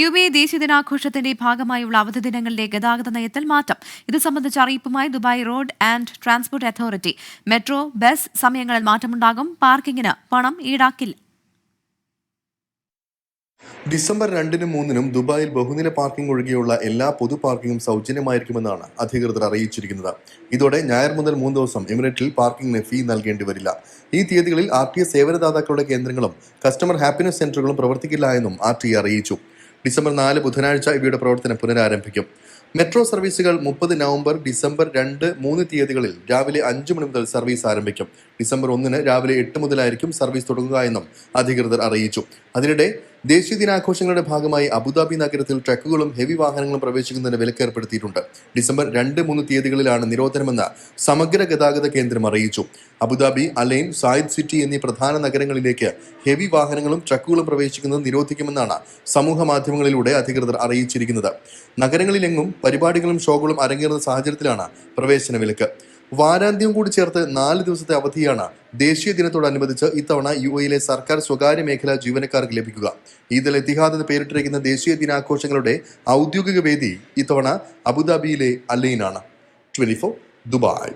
UAE ദേശീയ ദിനാഘോഷത്തിന്റെ ഭാഗമായുള്ള അവധി ദിനങ്ങളിലെ ഗതാഗത നയത്തിൽ മാറ്റം. ഇത് സംബന്ധിച്ച അറിയിപ്പുമായി Dubai road and transport authority. Metro, bus സമയങ്ങളിൽ മാറ്റമുണ്ടാകും. പാർക്കിങ്ങിന് പണം ഈടാക്കില്ല. ഡിസംബർ 2-നും 3-നും ദുബായിൽ ബഹുനില പാർക്കിംഗ് ഒഴികെയുള്ള എല്ലാ പൊതു പാർക്കിംഗും സൗജന്യമായിരിക്കുമെന്നാണ് അധികൃതർ അറിയിച്ചിരിക്കുന്നത്. ഇതോടെ ഞായർ മുതൽ 3 ദിവസം എമിറേറ്റിൽ പാർക്കിംഗിന് ഫീ നൽകേണ്ടി വരില്ല. ഈ തീയതികളിൽ RTA സേവനദാതാക്കളുടെ കേന്ദ്രങ്ങളും കസ്റ്റമർ ഹാപ്പിനെസ് സെന്ററുകളും പ്രവർത്തിക്കില്ല എന്നും RTA അറിയിച്ചു. ഡിസംബർ 4 ബുധനാഴ്ച ഇവയുടെ പ്രവർത്തനം പുനരാരംഭിക്കും. മെട്രോ സർവീസുകൾ 30 നവംബർ, ഡിസംബർ 2, 3 തീയതികളിൽ രാവിലെ 5 മണി മുതൽ സർവീസ് ആരംഭിക്കും. ഡിസംബർ 1-ന് രാവിലെ 8 മുതലായിരിക്കും സർവീസ് തുടങ്ങുക എന്നും അധികൃതർ അറിയിച്ചു. അതിനിടെ ദേശീയ ദിനാഘോഷങ്ങളുടെ ഭാഗമായി അബുദാബി നഗരത്തിൽ ട്രക്കുകളും ഹെവി വാഹനങ്ങളും പ്രവേശിക്കുന്നതിന് വിലക്ക് ഏർപ്പെടുത്തിയിട്ടുണ്ട്. ഡിസംബർ 2, 3 തീയതികളിലാണ് നിരോധനമെന്ന് സമഗ്ര ഗതാഗത കേന്ദ്രം അറിയിച്ചു. അബുദാബി, അലൈൻ, സായിദ് സിറ്റി എന്നീ പ്രധാന നഗരങ്ങളിലേക്ക് ഹെവി വാഹനങ്ങളും ട്രക്കുകളും പ്രവേശിക്കുന്നത് നിരോധിക്കുമെന്നാണ് സമൂഹ മാധ്യമങ്ങളിലൂടെ അധികൃതർ അറിയിച്ചിരിക്കുന്നത്. നഗരങ്ങളിലെങ്ങും പരിപാടികളും ഷോകളും അരങ്ങേറുന്ന സാഹചര്യത്തിലാണ് പ്രവേശന വിലക്ക്. വാരാന്ത്യം കൂടി ചേർത്ത് 4 ദിവസത്തെ അവധിയാണ് ദേശീയ ദിനത്തോടനുബന്ധിച്ച് ഇത്തവണ UAE സർക്കാർ സ്വകാര്യ മേഖലാ ജീവനക്കാർക്ക് ലഭിക്കുക. ഈദ് അൽ ഇത്തിഹാദ് എന്ന് പേരിട്ടിരിക്കുന്ന ദേശീയ ദിനാഘോഷങ്ങളുടെ ഔദ്യോഗിക വേദി ഇത്തവണ അബുദാബിയിലെ അലൈനാണ്. 24 ദുബായ്.